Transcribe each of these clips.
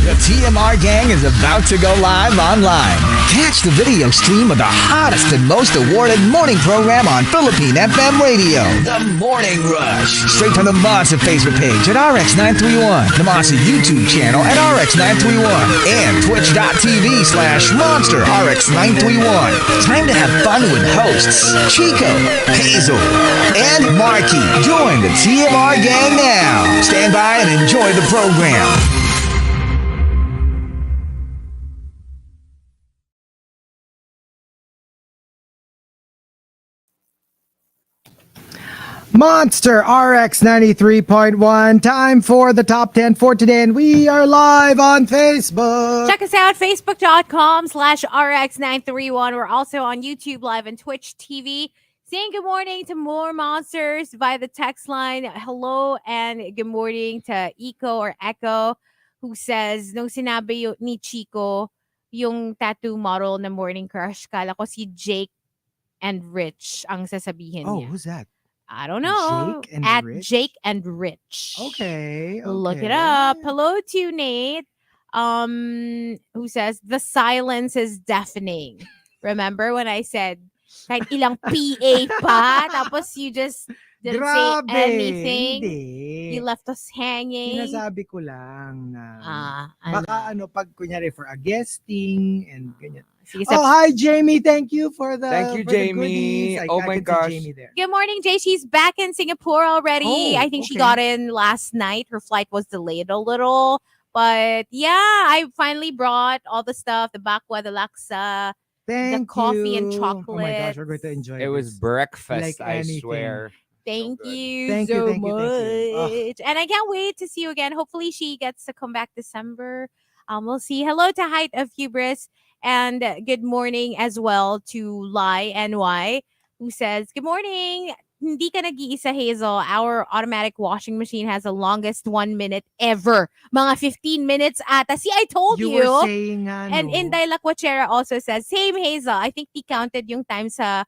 The TMR gang is about to go live online. Catch the video stream of the hottest and most awarded morning program on Philippine FM radio. The Morning Rush. Straight from the Monster Facebook page at RX931, the Monster YouTube channel at RX931, and twitch.tv/Monster RX931. Time to have fun with hosts Chico, Hazel, and Markki. Join the TMR gang now. Stand by and enjoy the program. Monster RX93.1. Time for the top 10 for today, and we are live on Facebook. Check us out, facebook.com/RX931. We're also on YouTube Live and Twitch TV. Saying good morning to more monsters via the text line. Hello and good morning to Eco or Echo, who says, nung sinabi ni Chico, yung tattoo model na morning crush, kala ko si Jake and Rich ang sasabihin niya. Oh, who's that? I don't know. Jake and At Rich? Jake and Rich. Okay. Look it up. Hello to Nate, who says the silence is deafening. Remember when I said kahit ilang PA pa, tapos you just didn't say anything. Hindi. You left us hanging. Sinasabi ko lang na ano. baka pag kunyari for a guesting and ganyan. Sige, Oh, hi Jamie. Thank you for the Thank you, for the Jamie. goodies. Oh I my can see gosh. Jamie there. Good morning, Jay. She's back in Singapore already. Oh, I think she okay. got in last night. Her flight was delayed a little. But yeah, I finally brought all the stuff, the bakwa, the laksa, Thank coffee you. and Oh my gosh, chocolates. we're going to enjoy It was this. breakfast, Like I anything. swear. Thank So good. you Thank so you, thank you, much. thank you. And I can't wait to see you again. Hopefully she gets to come back December. We'll see. Hello to Height of Hubris. And good morning as well to Lai NY, who says, good morning. Hindi ka nag-iisa, Hazel. Our automatic washing machine has the longest 1 minute ever. Mga 15 minutes ata. See, I told you. You were saying And Inday Laquachera also says, same Hazel. I think he counted yung time sa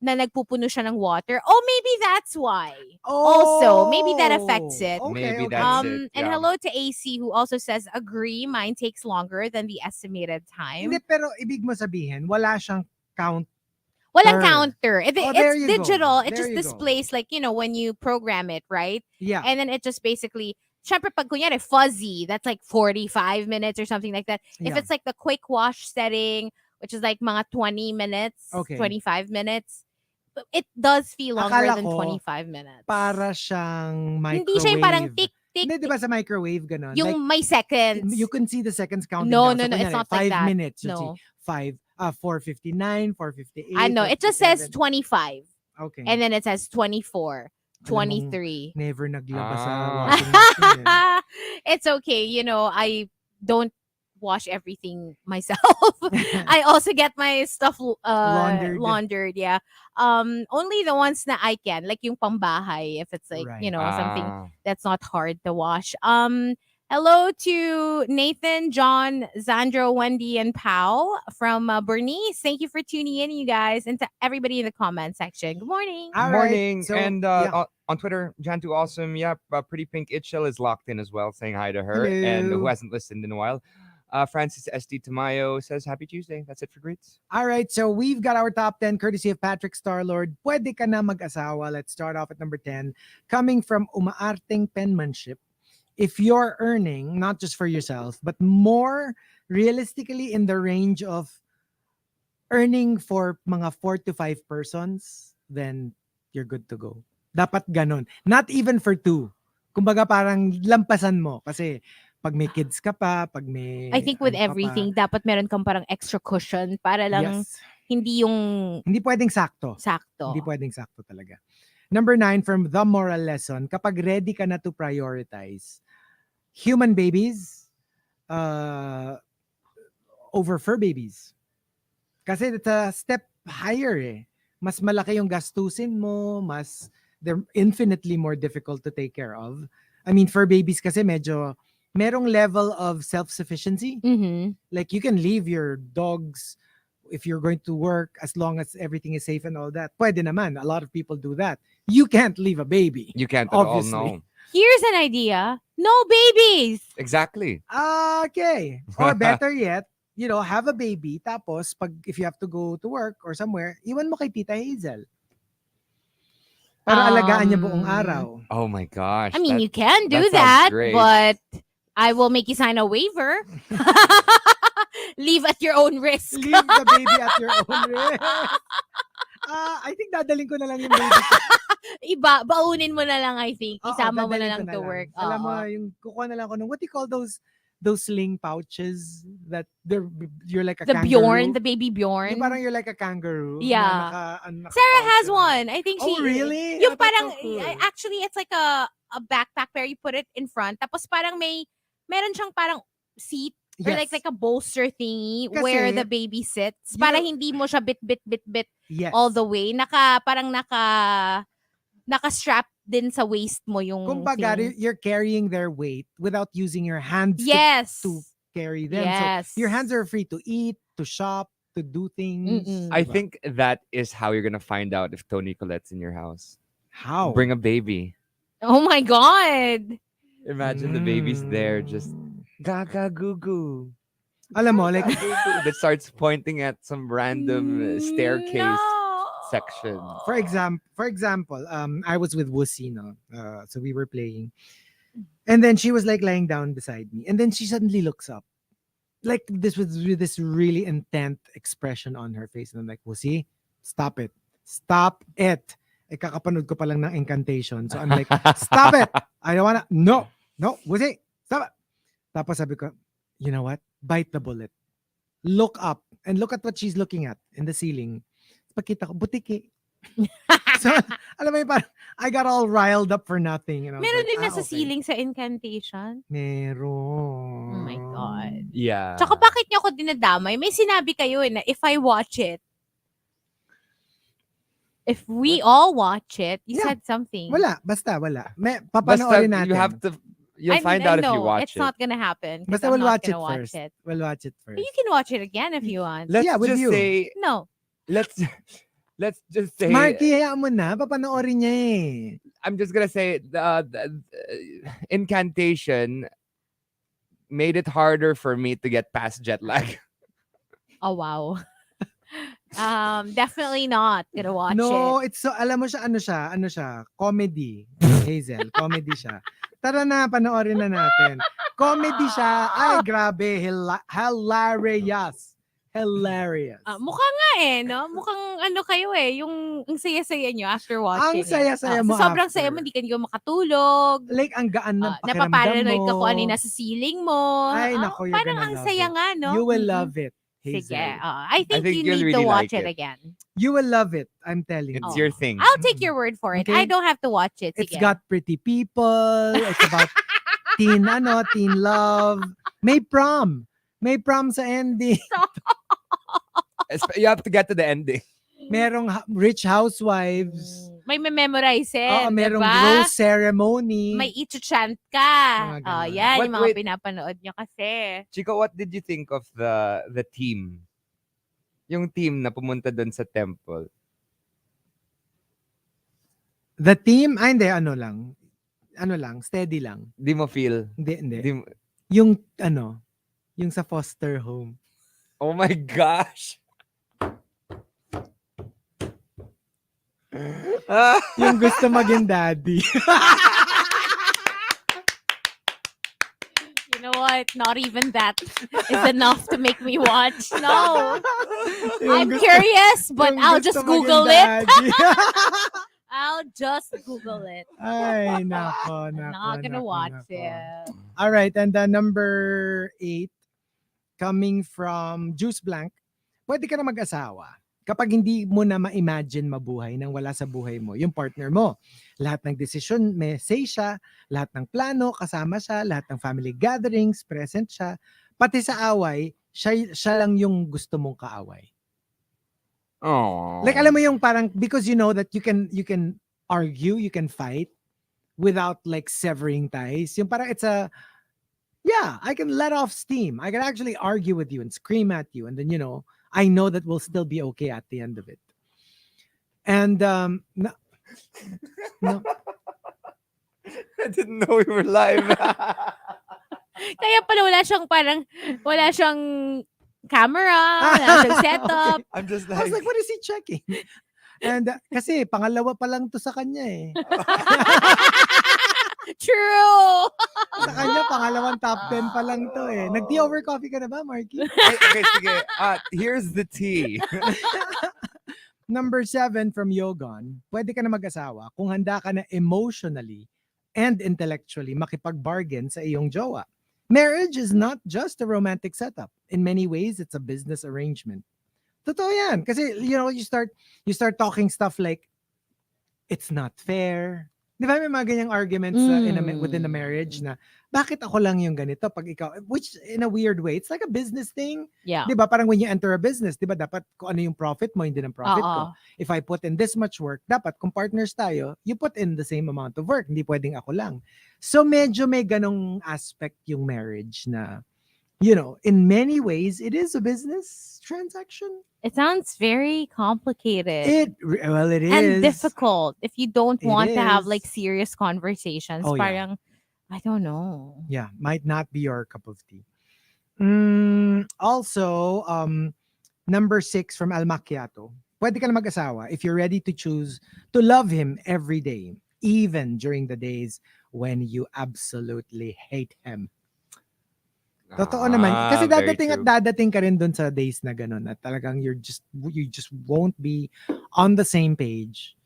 na nagpupuno siya ng water. Oh, maybe that's why. Also, maybe that affects it. Maybe that's it. And yeah. hello to AC, who also says, agree, mine takes longer than the estimated time. Hindi, pero ibig mo sabihin, wala siyang count. Walang counter. there It's you go. digital. It There just you go. displays like, when you program it, right? Yeah. And then it just basically, syempre pag kunyari fuzzy, that's like 45 minutes or something like that. If Yeah. it's like the quick wash setting, which is like mga 20 minutes, Okay. 25 minutes, it does feel longer Akala than ko, 25 minutes. Para siyang microwave. Hindi siya yung parang tick. Hindi, di ba sa microwave ganon? Yung may seconds. You can see the seconds counting No, down. no, So, it's kunyari, not like 5 that. minutes. You No. see 4:59, 4:58. I know. It just says 4:57. 25. Okay. And then it says 24, Alam mong 23. Never naglaba sa Ah. washing machine. It's okay. I don't wash everything myself. I also get my stuff laundered, yeah. Only the ones na I can, like yung pambahay, if it's like, Right. something Ah. that's not hard to wash. Hello to Nathan, John, Zandro, Wendy, and Pau from Bernice. Thank you for tuning in, you guys, and to everybody in the comment section. Good morning. All right, Morning. so, and yeah. on Twitter, Jan2 Awesome. Yep. Pretty Pink Itchel is locked in as well, saying hi to her. Hello. And who hasn't listened in a while. Francis SD Tamayo says, Happy Tuesday. That's it for greets. All right, so we've got our top 10 courtesy of Patrick Starlord. Puwede ka na mag-asawa. Let's start off at number 10. Coming from Umaarteng Penmanship. If you're earning, not just for yourself, but more realistically in the range of earning for mga 4 to 5 persons, then you're good to go. Dapat ganon. Not even for 2. Kumbaga parang lampasan mo. Kasi pag may kids ka pa, pag may... I think with ano ka pa, everything, dapat meron kang parang extra cushion para lang yes. hindi yung Hindi pwedeng sakto. sakto. Hindi pwedeng sakto talaga. Number 9, from The Moral Lesson, kapag ready ka na to prioritize human babies over fur babies. Kasi it's a step higher eh. Mas malaki yung gastusin mo, they're infinitely more difficult to take care of. I mean, fur babies kasi merong level of self-sufficiency. Mm-hmm. Like you can leave your dogs if you're going to work, as long as everything is safe and all that, pwede naman. A lot of people do that. You can't leave a baby. You can't Obviously. at all. No. Here's an idea. No babies. Exactly. Okay. Or better yet, have a baby. Tapos, if you have to go to work or somewhere, iwan mo kay Tita Hazel. Para alagaan niya buong araw. Oh my gosh. I mean, that- you can do sounds that, great. but I will make you sign a waiver. Leave at your own risk. Leave the baby at your own risk. I think dadaling ko na lang yung baby ko. Baunin mo na lang, I think. Oo, Isama mo na dadalhin lang ko to work. Alam mo, Oo. yung kukuha na lang ako ng, what do you call those sling pouches that you're like a The kangaroo? Bjorn, the baby Bjorn. Yung parang you're like a kangaroo. Yeah. Na Sarah has naka-pouch one. I think she. Oh, really? Yung That's parang, so cool. actually, it's like a backpack where you put it in front. Tapos parang meron siyang parang seat or Yes. like a bolster thingy Kasi, where the baby sits. Para hindi mo siya bit Yes. all the way. Parang naka-strap din sa waist mo yung Kumbaga, thing. you're carrying their weight without using your hands Yes. to carry them. Yes. So your hands are free to eat, to shop, to do things. Mm-mm. I Diba? think that is how you're gonna find out if Tony Colette's in your house. How? Bring a baby. Oh my God. Imagine the baby's there, just Mm. gaga goo goo. Alam mo, like, That starts pointing at some random staircase No. section. for example, I was with Wusi, no? So we were playing. And then she was like lying down beside me. And then she suddenly looks up. Like this with this really intent expression on her face. And I'm like, Wusi, stop it. Stop it. Eh, kakapanood ko pa lang ng incantation. So I'm like, stop it. I don't wanna. No, Wusi, stop it. Tapos sabi ko, you know what? Bite the bullet. Look up and look at what she's looking at in the ceiling. Pagkita ko, butiki. So, alam mo yun, parang, I got all riled up for nothing. And I was Meron like, din nasa okay. ceiling sa incantation. Meron. Oh my God. Yeah. Tsaka bakit niyo ako dinadamay? May sinabi kayo na if I watch it, if we all watch it, you Yeah. said something. Wala, basta wala. Basta Papanoorin natin. you have to. You'll find out if you know, watch it's it. not gonna happen. 'Cause Basta I'm we'll not watch it gonna watch first. it. We'll watch it But first. you can watch it again if you want. Let's Yeah, with just you. say. No. Let's just say. Markki, hayaan mo na. Papanoorin niya eh. I'm just gonna say the incantation made it harder for me to get past jet lag. Oh wow. Definitely not gonna watch No, it. it's so, alam mo siya, ano siya, comedy. Hazel, comedy siya. Tara na, panoorin na natin. Comedy siya. Ay, grabe. Hilarious. Hilarious. Mukha nga no? Mukhang ano kayo yung ang saya-saya nyo after watching Ang saya-saya it. mo Sobrang after. saya mo, hindi ka nyo makatulog. Like, ang gaan ng pakiramdam Napaparanoid mo. ka kung ano yung nasa ceiling mo. Ay, naku, you're parang gonna ang love saya it. nga, no? You will Mm-mm. love it, Hazel. Sige. I think you you'll need to really watch like it it. again. You will love it. I'm telling It's you. your thing. I'll take your word for it. Okay. I don't have to watch it. It's Sige. got pretty people. It's about teen love. May prom. May prom sa ending. You have to get to the ending. Merong rich housewives. May memorize Oo, merong diba? rose ceremony. May ito-chant ka. Mga ganon. Yan, What- yung mga wait. pinapanood nyo kasi. Chico, what did you think of the team? Yung team na pumunta doon sa temple. The team, hindi, ano lang, steady lang. Di mo feel? Hindi. Di mo- Yung, yung sa foster home. oh my gosh! Yung gusto maging daddy. You know what? Not even that is enough to make me watch. No. I'm curious, but Yung I'll gusto just maging Google it. daddy. I'll just Google it. Ay, nako. I'm not gonna watch it. All right, and number 8, coming from Juice Blank, pwede ka na mag-asawa kapag hindi mo na ma-imagine mabuhay nang wala sa buhay mo, yung partner mo. Lahat ng desisyon, may say siya, lahat ng plano, kasama siya, lahat ng family gatherings, present siya, pati sa away, siya lang yung gusto mong kaaway. Oh. Like, alam mo yung parang, because you know that you can argue, you can fight without like severing ties. Yung parang I can let off steam. I can actually argue with you and scream at you. And then, I know that we'll still be okay at the end of it. And no, no, I didn't know we were live. Kaya pala wala siyang camera, wala siyang setup. I'm just I was like, like, what is he checking? And kasi pangalawa pa lang to sa kanya eh. True! Sa kanya, pangalawang top 10 pa lang to eh. Nag-tea over coffee ka na ba, Markki? okay, sige. Here's the tea. Number 7 from Yogon, pwede ka na mag-asawa kung handa ka na emotionally and intellectually makipag-bargain sa iyong jowa. Marriage is not just a romantic setup. In many ways, it's a business arrangement. Totoo yan. Kasi, you start talking stuff like, it's not fair. Di ba may mga ganyang arguments within the marriage na, bakit ako lang yung ganito pag ikaw, which in a weird way, it's like a business thing. Yeah. Di ba parang when you enter a business, di ba dapat kung ano yung profit mo, hindi ng profit ko. If I put in this much work, dapat kung partners tayo, you put in the same amount of work. Hindi pwedeng ako lang. So medyo may ganong aspect yung marriage na, in many ways, it is a business transaction. It sounds very complicated. It is. And difficult if you don't It want to have is. like serious conversations. Oh, yeah. Parang, I don't know. Yeah, might not be your cup of tea. Also, number 6 from Al Macchiato. Pwede ka na mag-asawa if you're ready to choose to love him every day, even during the days when you absolutely hate him. Totoo naman. Kasi dadating ka rin dun sa days na ganun at talagang you just won't be on the same page.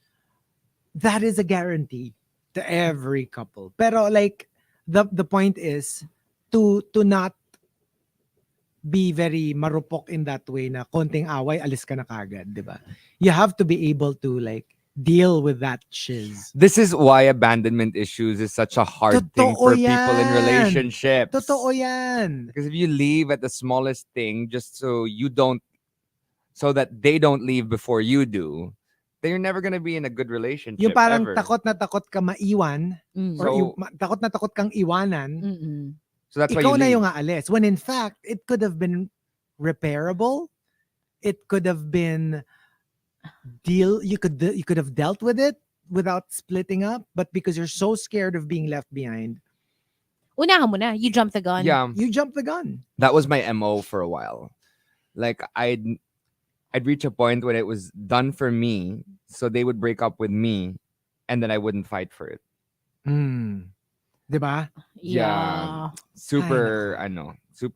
That is a guarantee to every couple. Pero like, the point is to not be very marupok in that way na konting away, alis ka na kagad, di ba? You have to be able to like deal with that shiz. This is why abandonment issues is such a hard thing Totoo for people in yan. relationships. Totoo yan. Because if you leave at the smallest thing just so that they don't leave before you do, then you're never gonna be in a good relationship. Yung parang ever. takot na takot ka maiwan or takot na takot kang iwanan. So that's why Ikaw you na leave. yung aalis. When in fact, it could have been repairable. It could have been you could have dealt with it without splitting up, but because you're so scared of being left behind, Unahan mo na. You jump the gun. Yeah, you jump the gun. that was my MO for a while. Like I'd reach a point when it was done for me, so they would break up with me, and then I wouldn't fight for it. Diba? Yeah. Super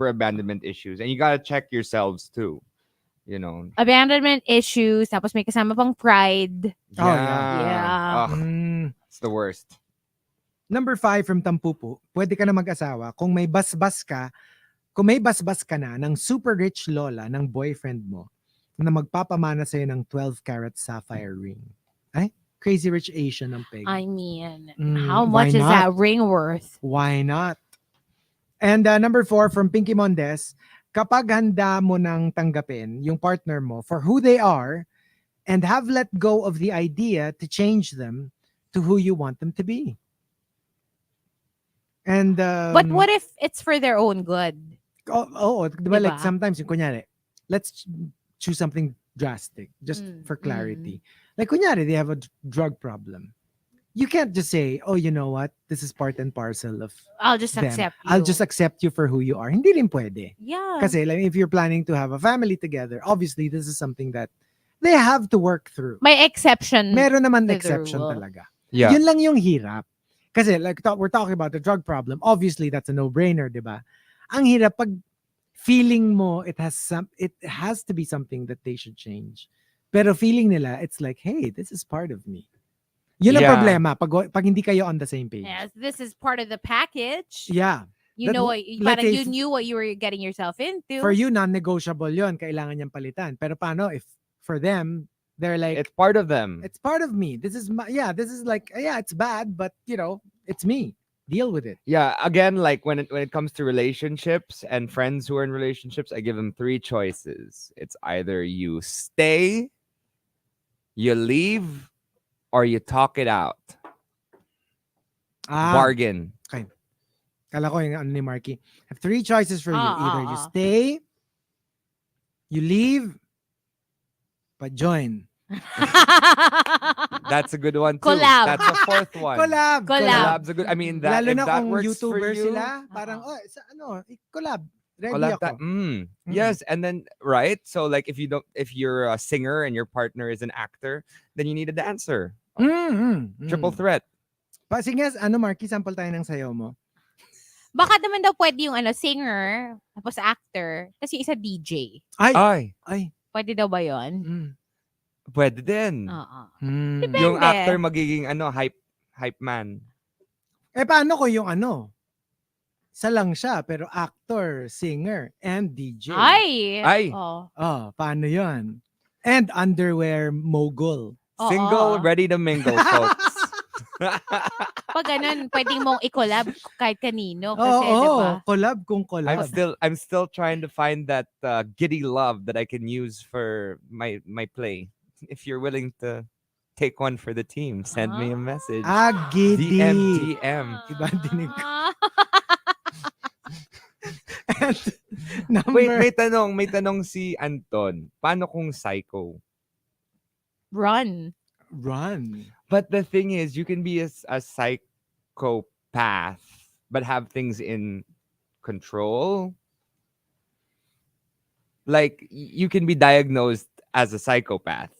abandonment issues, and you gotta check yourselves too. Abandonment issues, tapos may kasama pang pride. Oh, yeah. Yeah. Ugh, it's the worst. Number 5 from Tampupo, pwede ka na mag-asawa kung may basbas ka na ng super rich lola ng boyfriend mo na magpapamana sa'yo ng 12-carat sapphire ring. Ay, crazy rich Asian ang peg. I mean, how why much is not? that ring worth? Why not? And number 4 from Pinky Mondes, kapag handa mo nang tanggapin yung partner mo for who they are and have let go of the idea to change them to who you want them to be. And But what if it's for their own good? Diba? Like Diba? sometimes yung kunyari, let's choose something drastic just for clarity. Like kunyari, they have a drug problem. You can't just say, oh, you know what? This is part and parcel of I'll just them. accept you. I'll just accept you for who you are. Hindi rin pwede. Yeah. Kasi like, if you're planning to have a family together, obviously this is something that they have to work through. May exception. Meron naman to the exception rule. talaga. Yeah. Yun lang yung hirap. Kasi like we're talking about the drug problem. Obviously that's a no-brainer, 'di ba? Ang hirap pag feeling mo it has to be something that they should change. Pero feeling nila it's like, hey, this is part of me. Yun ang problema pag hindi kayo on the same page. Yes, this is part of the package. Yeah. You know what? let's say You knew what you were getting yourself into. For you, non-negotiable yun. Kailangan niyang palitan. Pero paano if for them, they're like, It's part of them. it's part of me. This is like, it's bad, but it's me. Deal with it. Yeah, again, like when it comes to relationships and friends who are in relationships, I give them 3 choices. It's either you stay, you leave, or you talk it out. Bargain. Okay. Kala ko yung ano ni Markki. I have 3 choices for you. Either you stay, You leave, but join. That's a good one too. Collab. That's a fourth one. Collab. Collab. Collab's a good. I mean, that Lalo if na that kung works for YouTuber you, sila, parang, Oo. sa collab. Ready collab ako. that. Yes, and then right. So like, if you're a singer and your partner is an actor, then you need a dancer. Triple threat. Sige, Markki, sample tayo ng sayaw mo. Baka naman daw pwede yung singer, tapos actor, tapos yung isa DJ. Ay, Pwede daw ba yun? pwede din. Oo. Yung Depende. actor magiging hype man. Paano ko yung isa lang siya, pero actor, singer, and DJ. Ay. Oh. Paano yun? And underwear mogul. Single, ready to mingle, folks. Pag ganun, pwedeng mong i-collab kahit kanino. Kasi, diba? Collab kung collab. I'm still trying to find that giddy love that I can use for my play. If you're willing to take one for the team, send me a message. Giddy. DM. Iba ang dinig ko. Wait, may tanong si Anton. Paano kung psycho? Run. But the thing is, you can be a psychopath, but have things in control. Like, you can be diagnosed as a psychopath.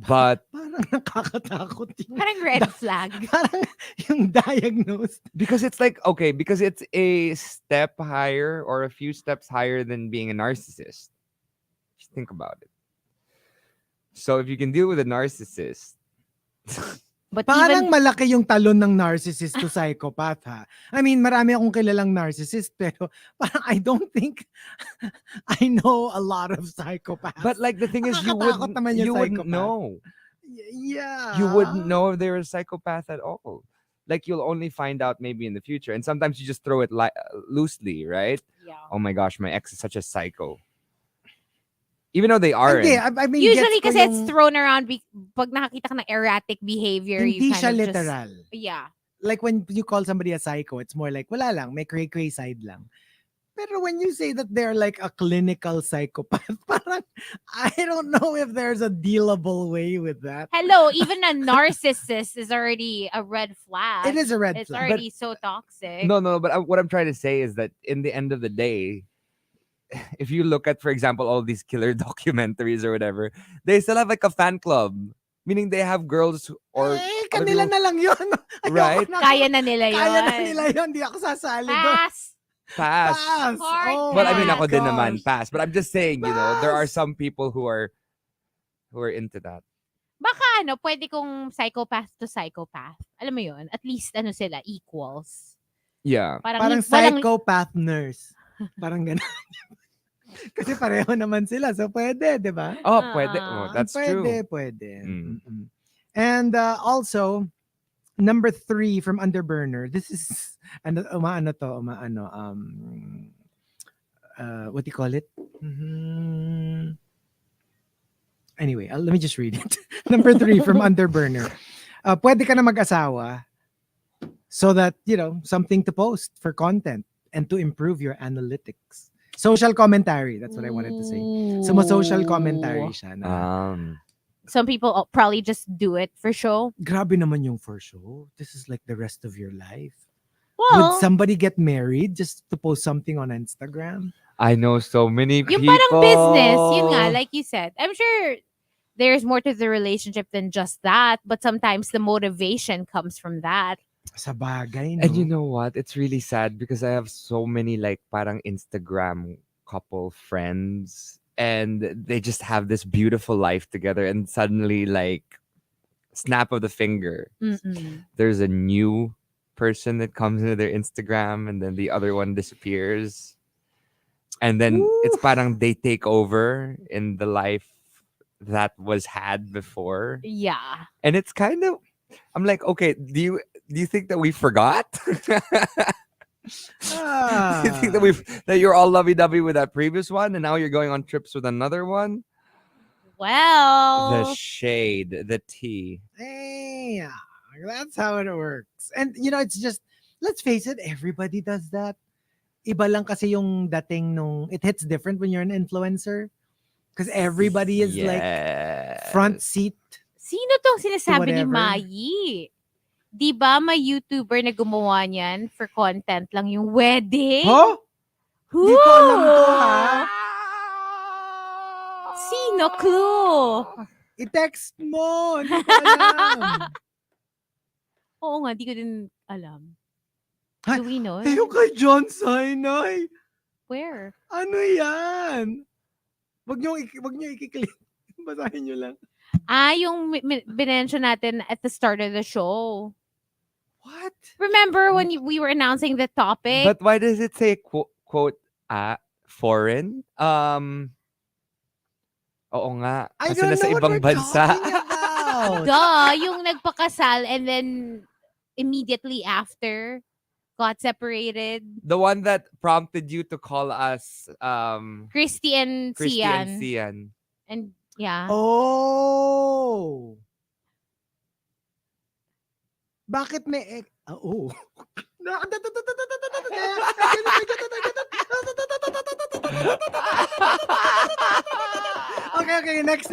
But Parang nakakatakot yun. Parang red flag. Parang yung diagnosed. because it's like, okay, because it's a step higher or a few steps higher than being a narcissist. Just think about it. So if you can deal with a narcissist, But Parang even, malaki yung talon ng narcissist to psychopath, ha? I mean, marami akong kilalang narcissist, pero parang I don't think I know a lot of psychopaths. but like the thing is, you Nakakatakot naman yung wouldn't psychopath. know. Yeah. You wouldn't know if they're a psychopath at all. Like, you'll only find out maybe in the future. And sometimes you just throw it loosely, right? yeah. Oh my gosh, my ex is such a psycho. Even though they aren't. Hindi, I mean, Usually gets ko kasi it's yung- thrown around pag nakakita ka ng erratic behavior, Hindi you siya kind of literal. Just, yeah. Like when you call somebody a psycho, it's more like, wala lang, may cray-cray side lang. Pero when you say that they're like a clinical psychopath, parang, I don't know if there's a dealable way with that. Hello, even a narcissist is already a red flag. It is a red It's flag. already so toxic. No, but what I'm trying to say is that in the end of the day, if you look at, for example, all these killer documentaries or whatever, they still have like a fan club. Meaning they have girls or other Kanila people- na lang yun. Ayoko Right? Kaya na nila yun. Kaya na nila yun. Di ako sasali doon. Pass. pass. Hard Oh Well, I mean, my ako din naman gosh. pass. But I'm just saying, you know, there are Pass. some people who are into that. Baka pwede kong psychopath to psychopath. Alam mo yun? At least sila, equals. Yeah. Parang walang- psychopath nurse. Parang gano'n. Kasi pareho naman sila. So pwede, di ba? Oh, pwede. Oh, that's pwede, true. Pwede. Mm. Mm-mm. And also, number 3 from Underburner. This is, what do you call it? Anyway, let me just read it. Number 3 from Underburner. Pwede ka na mag-asawa so that, something to post for content and to improve your analytics. Social commentary. That's what I wanted to say. So, social commentary siya na. Some people probably just do it for show. Grabe naman yung for show. This is like the rest of your life. Well, Would somebody get married just to post something on Instagram? I know so many people. yung parang business, yun nga, like you said. I'm sure there's more to the relationship than just that, but sometimes the motivation comes from that. Sa bagay, no? And you know what? It's really sad because I have so many like parang Instagram couple friends and they just have this beautiful life together and suddenly like snap of the finger. Mm-mm. There's a new person that comes into their Instagram and then the other one disappears. And then it's parang they take over in the life that was had before. Yeah. And it's kind of I'm like, okay, do you think that we forgot? Ah. You think that you're all lovey-dovey with that previous one and now you're going on trips with another one? Well, The shade, the tea. Hey, that's how it works. And, it's just, let's face it, everybody does that. iba lang kasi yung dating nung, it hits different when you're an influencer. Because everybody is like front Yes. seat. Sino tong sinasabi ni whatever. Mayi? Di ba may YouTuber na gumawa niyan for content lang yung wedding? Huh? Di ko alam to, ha? Sino? Clue? I-text mo. Hindi ko alam. Oo nga, di ko din alam. Ay, Do we know? yung kay John Sinai. Where? Ano yan? Wag niyo i-click. Basahin niyo lang. Yung binention natin at the start of the show. What? Remember when we were announcing the topic? But why does it say quote foreign? Oo nga. I Kasi don't nasa know what ibang we're bansa. talking about. Yung nagpakasal and then immediately after got separated. The one that prompted you to call us Christy and Christy and Sian. Sian. And yeah. Oh. Bakit may oh. Okay, next.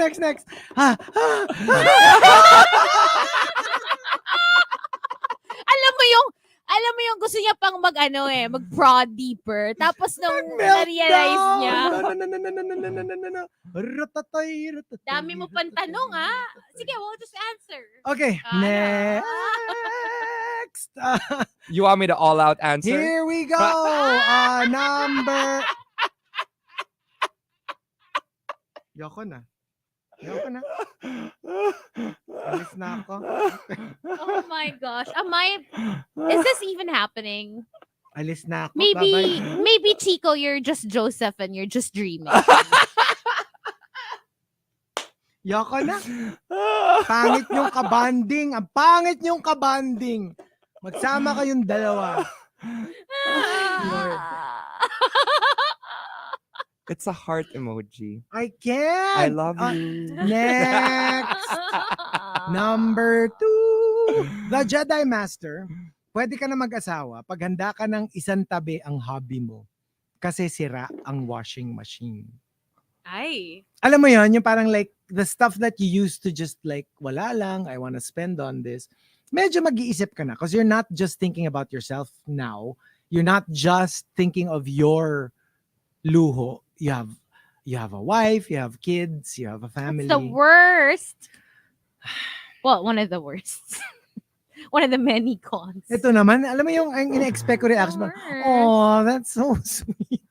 Alam mo yung gusto niya pang mag-prod deeper. Tapos nung Meltdown! na-realize niya, No. Ratatoy. dami mo pang tanong Sige, we'll just answer. Okay, next. You want me to all out answer? Here we go. Number. Yoko na. Alis na ako. Oh my gosh. Is this even happening? Alis na ako. Maybe Chico, you're just Joseph and you're just dreaming. Yoko na. Pangit yung kabanding. Ang pangit yung kabanding. Magsama kayong dalawa. Lord. It's a heart emoji. I can't. I love you. Next. Number 2. The Jedi Master. Pwede ka na mag-asawa pag handa ka ng isang tabi ang hobby mo. Kasi sira ang washing machine. Ay. Alam mo yon, yung parang like the stuff that you used to just like, wala lang, I want to spend on this. Medyo mag-iisip ka na because you're not just thinking about yourself now. You're not just thinking of your luho. You have a wife, you have kids, you have a family. It's the worst. Well, one of the worst. One of the many cons. Ito naman, alam mo yung ina-expect ko reaction. Oh, that's so sweet.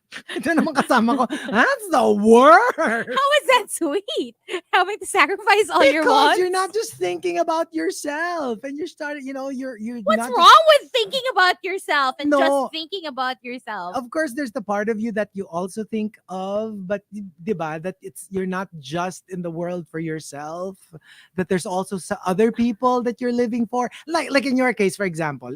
Ito naman kasama ko. That's the worst. How is that sweet? Having to sacrifice all your wants? Because you're not just thinking about yourself, and you're starting. You're. What's not wrong with thinking about yourself and No. just thinking about yourself? Of course, there's the part of you that you also think of, but diba, that you're not just in the world for yourself. That there's also other people that you're living for. Like in your case, for example.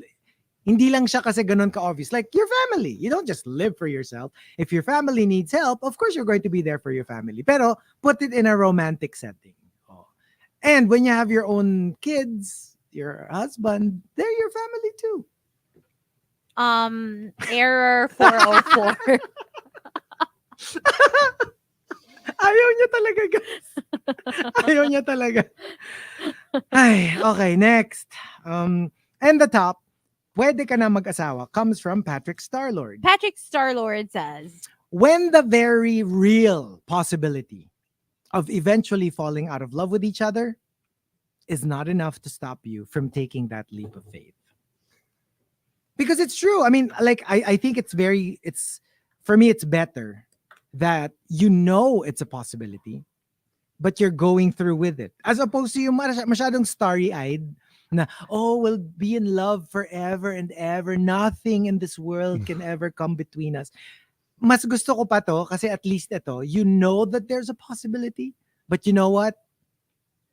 Hindi lang siya kasi ganun ka-obvious. Like your family. You don't just live for yourself. If your family needs help, of course you're going to be there for your family. Pero put it in a romantic setting. Oh. And when you have your own kids, your husband, they're your family too. Error 404. Ayaw niya talaga, guys. Ayaw niya talaga. Ay, okay, next. And the top, pwede ka na mag-asawa, comes from Patrick Starlord. Patrick Starlord says, When the very real possibility of eventually falling out of love with each other is not enough to stop you from taking that leap of faith. Because it's true. I mean, like, I think for me, it's better that you know it's a possibility, but you're going through with it. As opposed to yung masyadong starry-eyed, na, oh, we'll be in love forever and ever. Nothing in this world can ever come between us. Mas gusto ko pa to kasi at least ito, you know that there's a possibility, but you know what?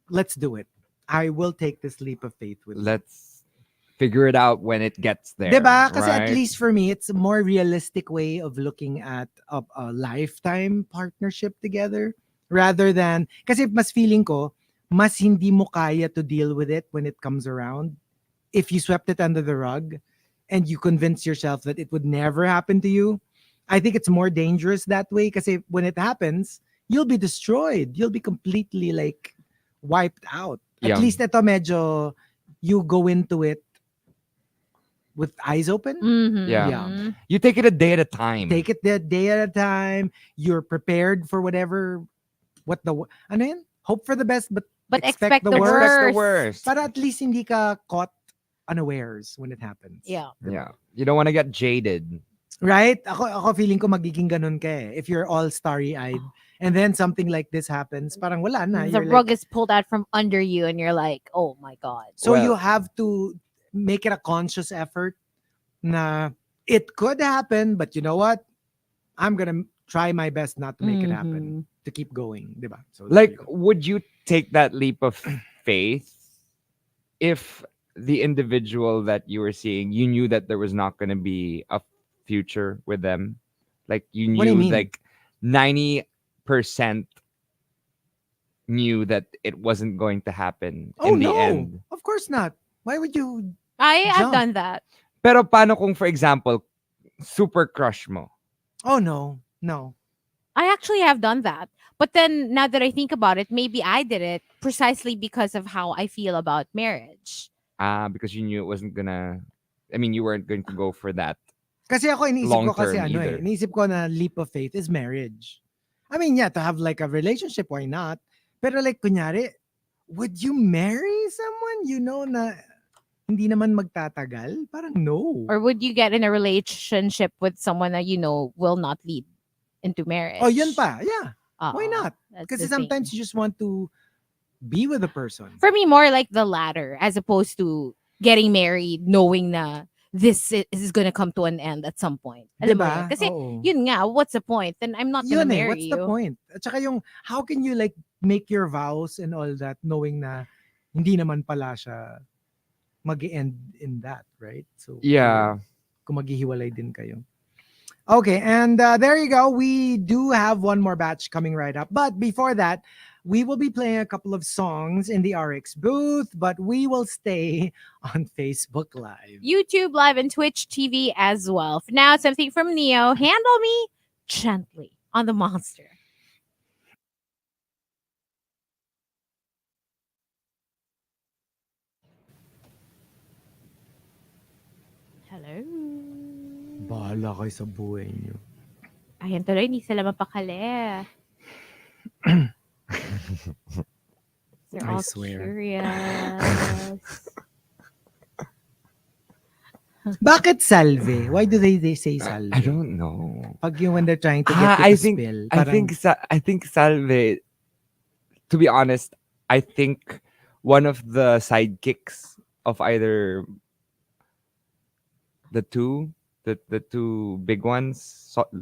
Let's do it. I will take this leap of faith with you. Let's figure it out when it gets there. Diba? Kasi right? at least for me, it's a more realistic way of looking at a lifetime partnership together rather than, kasi mas feeling ko, mas hindi mo kaya to deal with it when it comes around if you swept it under the rug and you convince yourself that it would never happen to you, I think it's more dangerous that way because when it happens, you'll be destroyed. You'll be completely like wiped out. At Yeah. least ito medyo you go into it with eyes open. Mhm. Yeah. Yeah. You take it a day at a time. Take it the day at a time. You're prepared for whatever ano yun? Hope for the best but expect the worst. worst. Expect the worst. Para at least hindi ka caught unawares when it happens. Yeah. Yeah. You don't want to get jaded. Right? Ako feeling ko magiging ganun ka eh. If you're all starry-eyed and then something like this happens, parang wala na. The You're rug like, is pulled out from under you, and you're like, "Oh my god!" so you Well- have to make it a conscious effort na it could happen, but you know what? I'm gonna try my best not to make it happen. To keep going, diba? So there Like, you go. would you take that leap of faith if the individual that you were seeing, you knew that there was not going to be a future with them? Like, you What do you knew mean? like 90% knew that it wasn't going to happen Oh in the no, end. of course not. Why would you? I've Jump. done that. Pero paano kung, for example, super crush mo? Oh no, no. I actually have done that. But then now that I think about it, maybe I did it precisely because of how I feel about marriage. Because you knew it wasn't gonna, I mean, you weren't going to go for that. Kasi ako iniisip ko Long kasi term ano either. eh. Iniisip ko na leap of faith is marriage. I mean, yeah, to have like a relationship, why not? Pero like, kunyari, would you marry someone you know na hindi naman magtatagal? Parang no. Or would you get in a relationship with someone that you know will not lead into marriage? Oh, yun pa. Yeah. Why Oo, not? that's Kasi the thing. sometimes you just want to be with a person. For me, more like the latter, as opposed to getting married knowing na is gonna come to an end at some point. Alam mo Diba? yun? Kasi Oo. yun nga, what's the point? Then I'm not gonna Yun eh, marry what's you. the point? At saka yung, how can you like make your vows and all that knowing na hindi naman pala siya mag-end in that, right? So, Yeah. kung maghihiwalay din kayo. Okay, and there you go. We do have one more batch coming right up. But before that, we will be playing a couple of songs in the RX booth, but we will stay on Facebook Live. YouTube Live and Twitch TV as well. For now, something from Neo. Handle me gently on the Monster. Hello. Bahala kayo sa buhay niyo. Ayan tuloy, hindi sila mapakali. They're I all swear. curious. Bakit salve? Why do they say salve? I don't know. Pag yung when they're trying to get you I to think spill. I parang- think I think Salve. To be honest, I think one of the sidekicks of either the two big ones,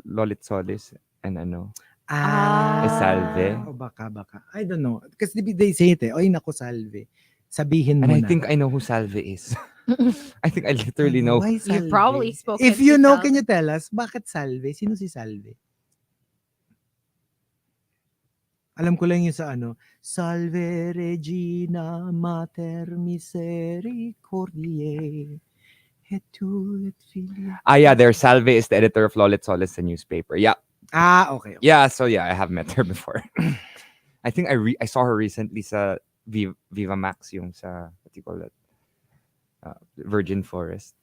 Lolit Solis and ano. Ah. Salve. O baka. I don't know. Kasi they say it eh. Oy, naku, salve. Sabihin And mo I na. think I know who Salve is. I think I literally know. Why You've salve? probably spoken If to you know, Salve. can you tell us, bakit salve? Sino si salve? Alam ko lang yung sa ano, Salve Regina Mater Misericordiae. Et tu et filia. Yeah, their Salve is the editor of Lolit Solis, the newspaper. Yeah. Okay. Yeah, so yeah, I have met her before. I think I saw her recently sa Viva Max yung sa, what do you call it? Virgin Forest.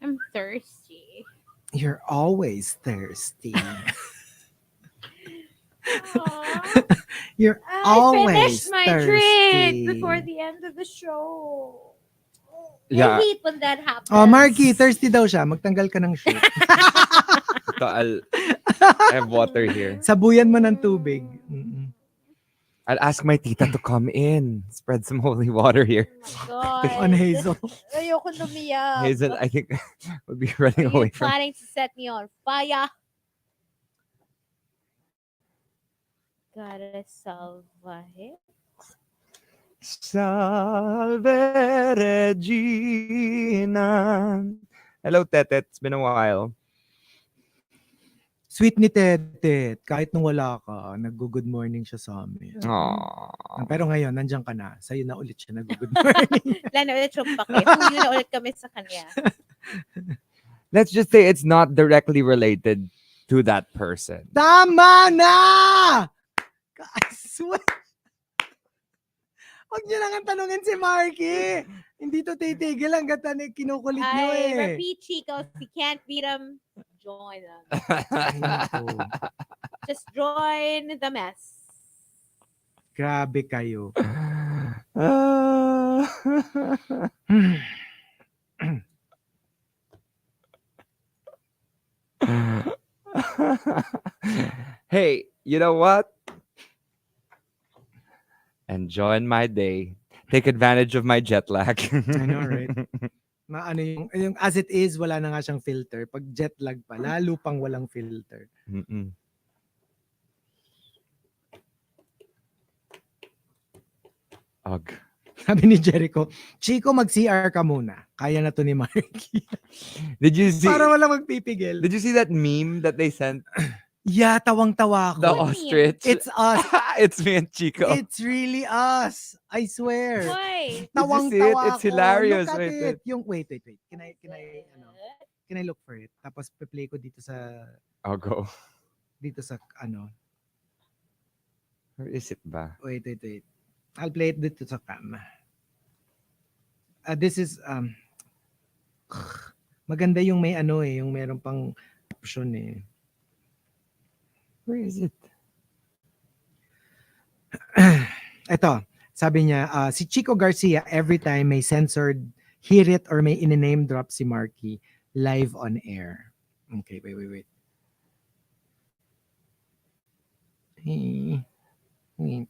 I'm thirsty. You're always thirsty. Aw. You're I always finished my thirsty. drink before the end of the show. Yeah. I hate when that happens. Oh, Markki, thirsty daw siya. Magtanggal ka ng shirt. Ito, I have water here. Sabuyan mo ng tubig. Mm-mm. I'll ask my tita to come in. Spread some holy water here. Oh my God. On Hazel. Ayoko lumiyak. Hazel, I think, will be running Are away you from. planning to set me on fire? Gotta salvaje. Salve Regina. Hello, Tete. It's been a while. Sweet ni Tetet. Kahit nung wala ka, nag-good morning siya sa amin. Aww. Pero ngayon, nandiyan ka na. Sa'yo na ulit siya nag-good morning. Wala na ulit siyang pake. Huyo na ulit kami sa kanya. Let's just say it's not directly related to that person. Tama na! I swear. Huwag niyo lang ang tanungin si Markki. Hindi to titigil hanggat kinukulit niyo Ay, eh. repeat, Chico. If you can't beat them, join them. Ay, nako. Just join the mess. Grabe kayo. Hey, you know what? Enjoy my day. Take advantage of my jet lag. I know, right? Yung as it is, wala na nga siyang filter. Pag jet lag pa, lalo pang walang filter. Mm-mm. Ugh. Sabi ni Jericho, Chico, mag-CR ka muna. Kaya na to ni Markki. Did you see? Para wala magpipigil. Did you see that meme that they sent? Yeah, tawang-tawa The ko. ostrich. It's us. It's me and Chico. It's really us. I swear. Why? Did you see it? It's hilarious. Look at Wait, it. Yung, wait. Can I look for it? Tapos play ko dito sa, I'll go. dito sa, Where is it ba? Wait. I'll play it dito sa cam. This is, maganda yung may yung meron pang option eh. Where is it? Ito, sabi niya, si Chico Garcia, every time may censored, hear it or may in-name drop si Markki live on air. Okay, wait. Wait.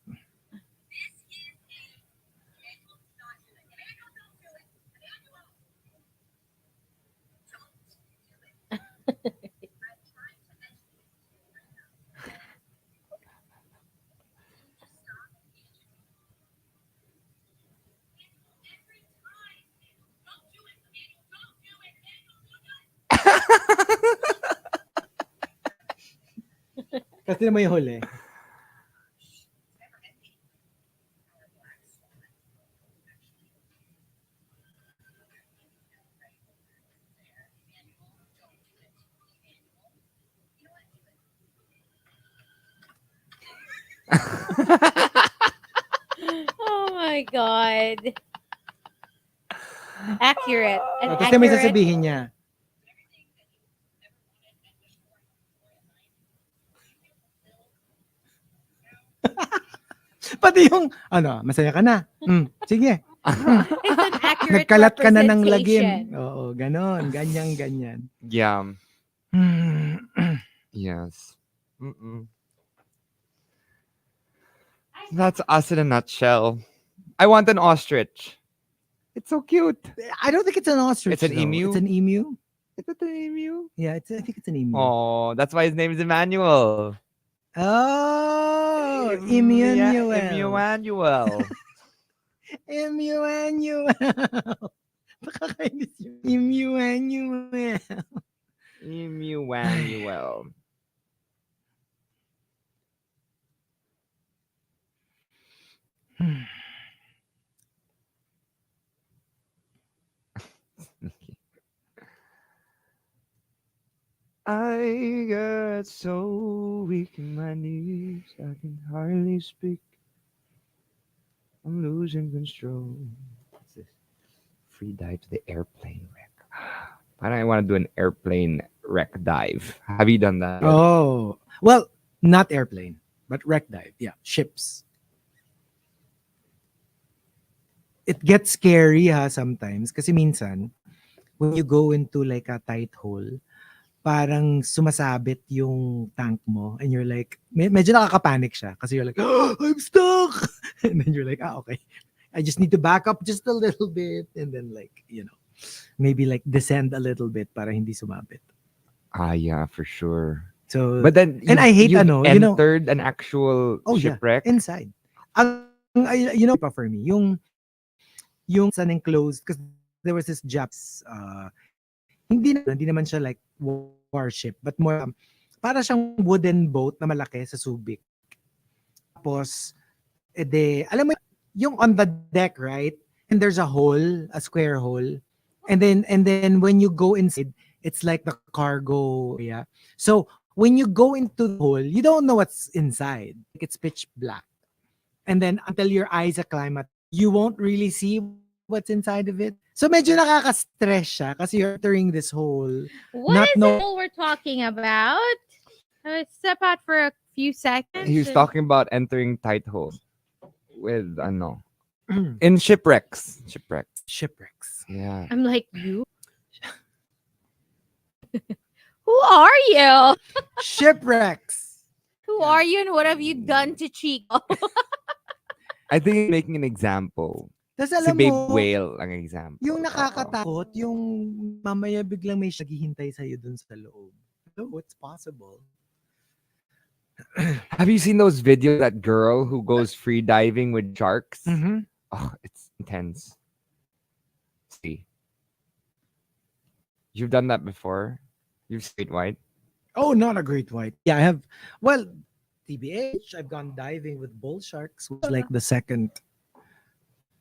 Kasi na may huli. Oh my God. Accurate. And Kasi may accurate. sasabihin niya. Pati yung, masaya ka na. Sige. It's an accurate Nagkalat ka na ng lagim. representation. Oo, ganon. Ganyan. Yeah. Yes. Mm-mm. That's us in a nutshell. I want an ostrich. It's so cute. I don't think it's an ostrich. It's an though. emu? It's an emu. Is it an emu? Yeah, I think it's an emu. Oh, that's why his name is Emmanuel. Oh, Emmanuel. Emmanuel. Emmanuel. Nakakainis yun. Emmanuel. Emmanuel. I got so weak in my knees, I can hardly speak. I'm losing control. What's this? Free dive to the airplane wreck. Parang I want to do an airplane wreck dive. Have you done that? Oh, well, not airplane, but wreck dive. Yeah, ships. It gets scary sometimes kasi minsan when you go into like a tight hole, parang sumasabit yung tank mo and you're like, medyo nakakapanic siya kasi you're like, oh, I'm stuck! And then you're like, okay. I just need to back up just a little bit and then like, maybe like descend a little bit para hindi sumabit. Yeah, for sure. So, But then, and I hate you've entered an actual shipwreck. inside. Ang For me, yung it's an enclosed, because there was this Japanese, hindi naman siya like warship, but more para siyang wooden boat na malaki sa Subic. Tapos, alam mo, yung on the deck, right? And there's a hole, a square hole. And then when you go inside, it's like the cargo area. So when you go into the hole, you don't know what's inside. Like it's pitch black. And then until your eyes acclimate, you won't really see what's inside of it. So medyo nakaka-stress siya kasi you're entering this hole. What Not is know- it all we're talking about? Step out for a few seconds. He was talking about entering tight hole with in shipwrecks. Shipwrecks. Yeah. I'm like, you? Who are you? Shipwrecks. Who are you and what have you done to Chico? I think he's making an example. Tapos Si alam Babe mo, Whale ang example. yung Oo. nakakatakot, yung mamaya biglang may naghihintay sa'yo dun sa loob. Hello, it's possible. Have you seen those videos, that girl who goes free diving with sharks? Mm-hmm. Oh, it's intense. See. You've done that before? You've straight white? Oh, not a great white. Yeah, I have. Well, TBH, I've gone diving with bull sharks, which is like the second.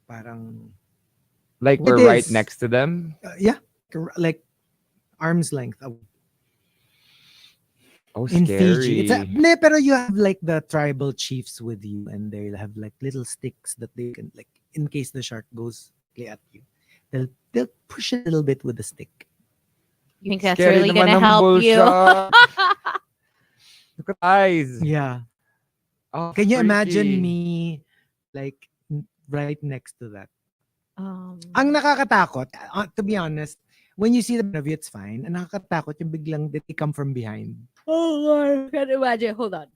Parang, Like It we're right is. next to them? yeah, like arm's length Oh, in scary. Fiji. Pero you have like the tribal chiefs with you, and they have like little sticks that they can, like, in case the shark goes at you, they'll push it a little bit with the stick. You think that's Scary really naman gonna ng help bull you? shark. Look at eyes. Yeah. Oh, Can you imagine freaky. me like right next to that? Um, Ang nakakatakot, to be honest, when you see the of you, it's fine. Ang nakakatakot yung biglang they come from behind. oh, Lord. I can't imagine. Hold on.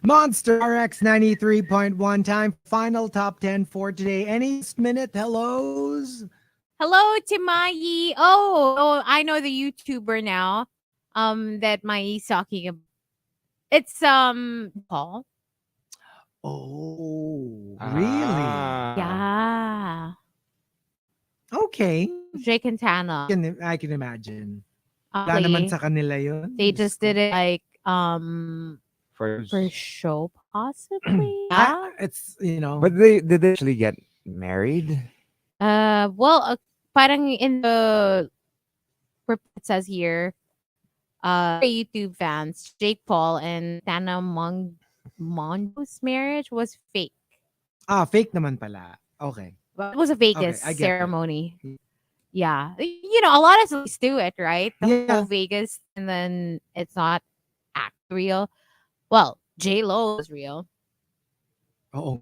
Monster RX93.1 time. Final top 10 for today. Any minute hellos? Hello to Mai. Oh, I know the YouTuber now. That Mai's talking about. It's Paul. Oh, Ah. really? Yeah. Okay. Jake and Tana. I can imagine. Wala naman sa kanila yun. They Diyos just ko. did it like For show possibly. Yeah. It's, you know. But did they actually get married? Well, parang in the it says here, YouTube fans, Jake Paul and Tana Mondo's marriage was fake. Fake naman pala. Okay. Well, it was a Vegas Okay, I get that. ceremony. Yeah. You know, a lot of celebrities do it, right? The Yeah. whole Vegas, and then it's not act real. Well, J-Lo was real. Oo.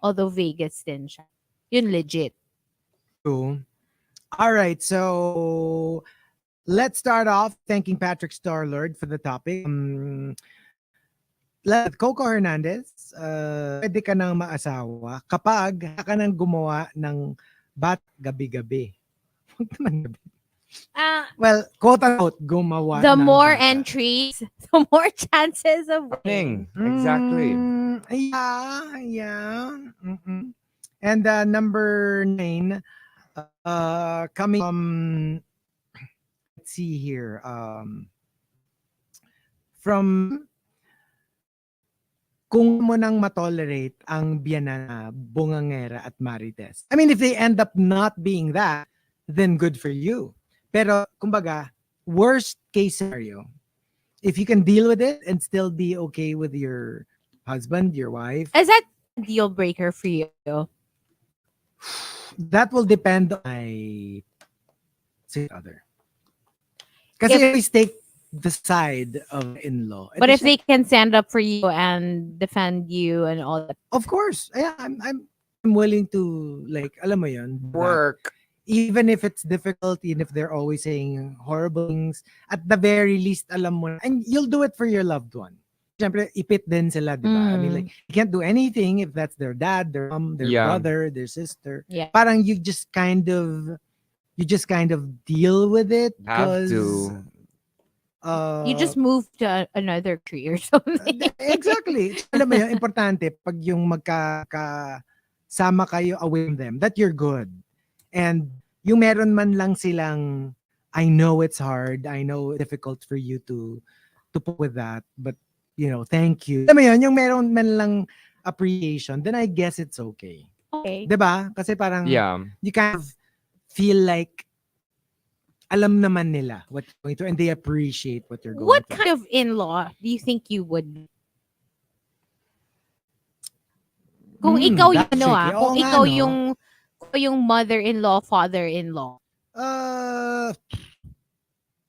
Although Vegas din siya. Yun legit. True. All right, so let's start off thanking Patrick Starlord for the topic. Coco Hernandez, pwede ka nang maasawa kapag ka nang gumawa ng gabi-gabi. Huwag naman gabi. Well, quote unquote, gumawa The ng more bata. entries, the more chances of winning. Exactly. Yeah. Mm-mm. And number 9, coming from, let's see here, from kung mo nang matolerate ang biyana, bungangera at marites. I mean, if they end up not being that, then good for you. Pero, kumbaga, worst case scenario, if you can deal with it and still be okay with your husband, your wife, Is that a deal breaker for you? that will depend on my other. Kasi I always take the side of in-law. But if they can stand up for you and defend you and all that. Of course, yeah, I'm willing to, like, alam mo yun, Work. even if it's difficult, and if they're always saying horrible things, at the very least, alam mo, and you'll do it for your loved one. syempre, ipit din sila, di ba? I mean, like, you can't do anything if that's their dad, their mom, their Yeah. brother, their sister. Yeah. Parang you just kind of deal with it Have because to. You just move to another tree or something. exactly. Alam mo yun, importante pag yung sama kayo away from them, that you're good. And yung meron man lang silang, I know it's hard, I know it's difficult for you to put with that, but thank you. Alam mo yun, yung meron man lang appreciation, then I guess it's okay. Okay. Diba? Kasi parang Yeah. you kind of feel like alam naman nila what you're going through and they appreciate what you're going What through. kind of in-law do you think you would be? Kung ikaw yung that's tricky. Oo kung nga, ikaw no? yung mother-in-law, father-in-law,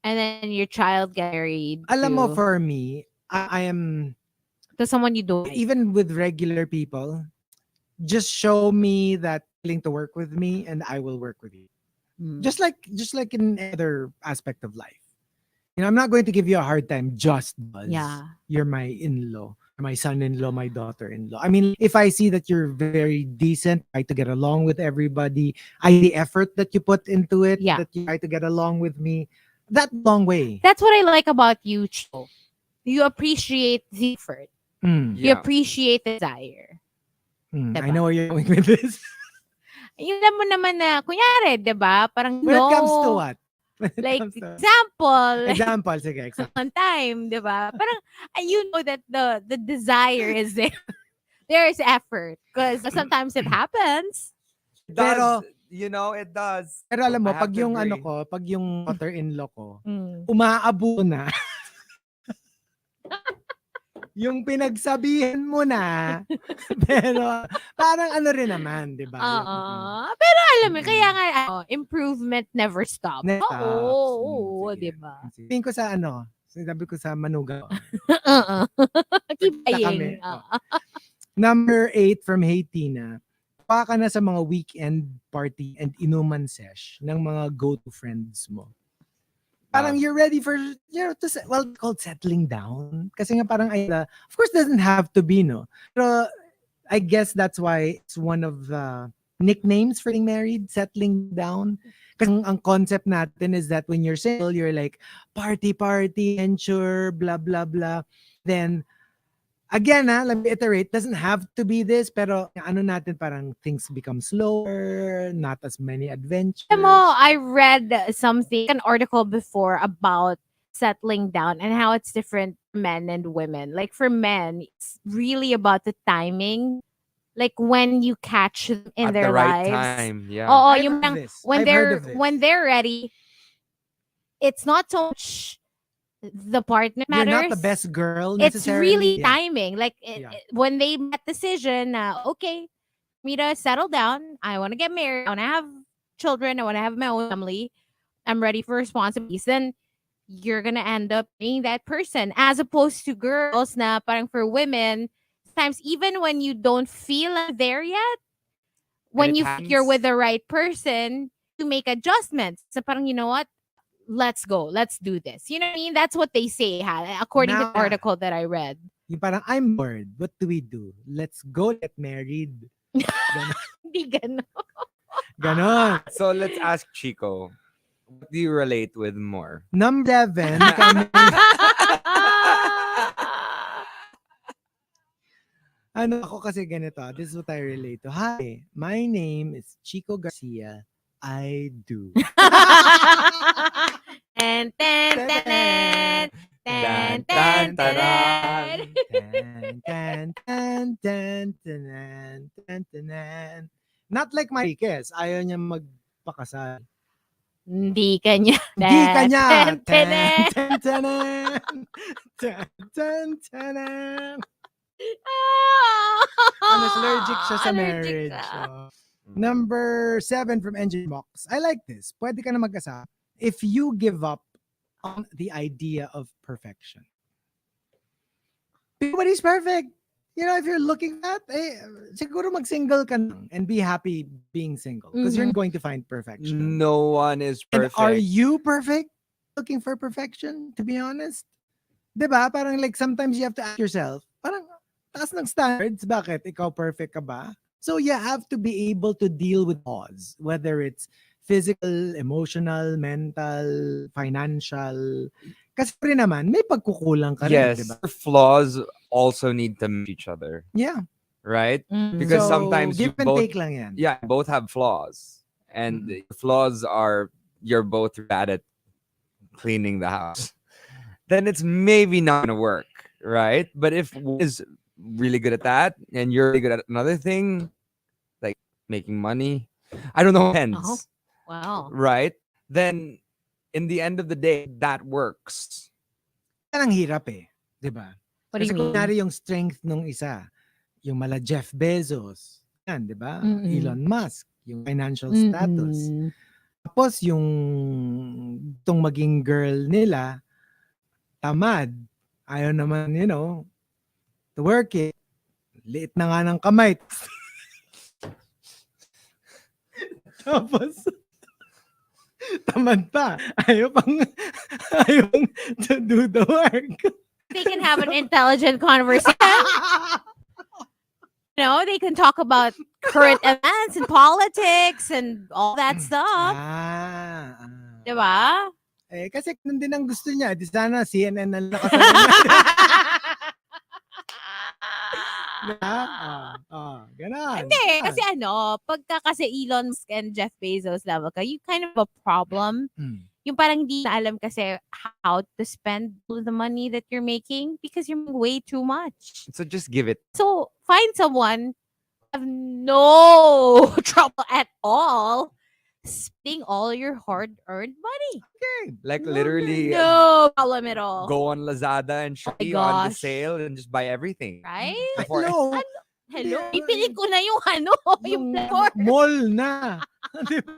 and then your child get married alam mo, to for me, I am, someone you don't like. even with regular people, just show me that willing to work with me and I will work with you. Just like in other aspect of life. I'm not going to give you a hard time just because you're my in-law, my son-in-law, my daughter-in-law. I mean, if I see that you're very decent, try to get along with everybody, the effort that you put into it, that you try to get along with me, that long way. That's what I like about you, Chico. You appreciate the effort. You appreciate the desire. I know where you're going with this. Yung alam mo naman na, kunyari, diba? Parang when it comes to what? Like, example. Example, sige. One time, diba? Parang, you know that the desire is there. There is effort. Because sometimes it happens. Pero, it does. Pero alam mo, pag yung pag yung daughter-in-law ko, umaabo na. Yung pinagsabihan mo na, pero parang rin naman, di ba? Pero alam mo, kaya nga, improvement never stops. Oo, di ba? Tingin ko sa sabi ko sa manuga. Keep paying. Number 8 from Hatina. Pa ka na sa mga weekend party and inuman sesh ng mga go-to friends mo. Parang you're ready for, called settling down. Kasi nga parang, of course, doesn't have to be, no? Pero I guess that's why it's one of the nicknames for getting married, settling down. Kasi ang concept natin is that when you're single, you're like, party, ensure, blah, blah, blah. Then, again, let me iterate, doesn't have to be this, pero natin parang things become slower, not as many adventures. I read something, an article before about settling down and how it's different for men and women. Like for men, it's really about the timing. Like when you catch them in At their the right lives. time, yeah. When they're ready, it's not so much the partner matters. You're not the best girl necessarily. It's really yeah. timing. Like when they make decision, okay, me to settle down. I want to get married. I want to have children. I want to have my own family. I'm ready for responsibilities. Then you're gonna end up being that person, as opposed to girls. Na parang for women, sometimes even when you don't feel like there yet, when you're with the right person, you make adjustments. So parang, you know what? Let's go. Let's do this. You know what I mean? That's what they say, according to the article that I read. Yung parang, I'm bored. What do we do? Let's go get married. Hindi ganon. Ganon. So let's ask Chico. What do you relate with more? Number 7. Ako kasi ganito. This is what I relate to. Hi, my name is Chico Garcia. I do. And not like Marquez. Ayaw niya magpakasal. Hindi kanya. Allergic siya sa marriage. Number 7 from Engine Box. I like this. Pwede ka na mag-asa if you give up on the idea of perfection. Nobody's perfect. If you're looking at, siguro mag-single ka na and be happy being single because you're going to find perfection. No one is perfect. And are you perfect? Looking for perfection, to be honest? Diba? Parang like sometimes you have to ask yourself, parang taas ng standards, bakit? Ikaw perfect ka ba? So you have to be able to deal with flaws, whether it's physical, emotional, mental, financial. Kasi rin naman, may pagkukulang ka rin, Yes, diba? your flaws also need to match each other, Yeah. right? Mm. Because So, sometimes you give and both, take lang yan. yeah, both have flaws, and the flaws are you're both bad at cleaning the house. Then it's maybe not gonna work, right? But if one is really good at that, and you're really good at another thing, like making money, I don't know, Oh, depends, wow. right? Then in the end of the day, that works. Yan ang hirap eh. Diba? What do Kasi you mean? kunyari yung strength nung isa, yung mala Jeff Bezos, yan, di ba? Mm-mm. Elon Musk, yung financial status. Mm-mm. Tapos yung itong maging girl nila, tamad. Ayaw naman, to work it. Liit na nga ng kamay. Tapos, tamad pa. Ayaw to do the work. They can have an intelligent conversation. They can talk about current events and politics and all that stuff. Diba? Kasi nun din ang gusto niya. Di sana CNN na nakasalan. Ganon. Hindi, kasi pagka kasi Elon Musk and Jeff Bezos level ka, you kind of have a problem. Yung parang hindi na alam kasi how to spend the money that you're making because you're making way too much. So just give it. So find someone who have no trouble at all spending all your hard-earned money. Okay. Like literally No problem at all. go on Lazada and Shopee on the sale and just buy everything. Right? Before- Hello. Hello? Hindi, Ipili ko na yung yung platform. mall na. Di ba?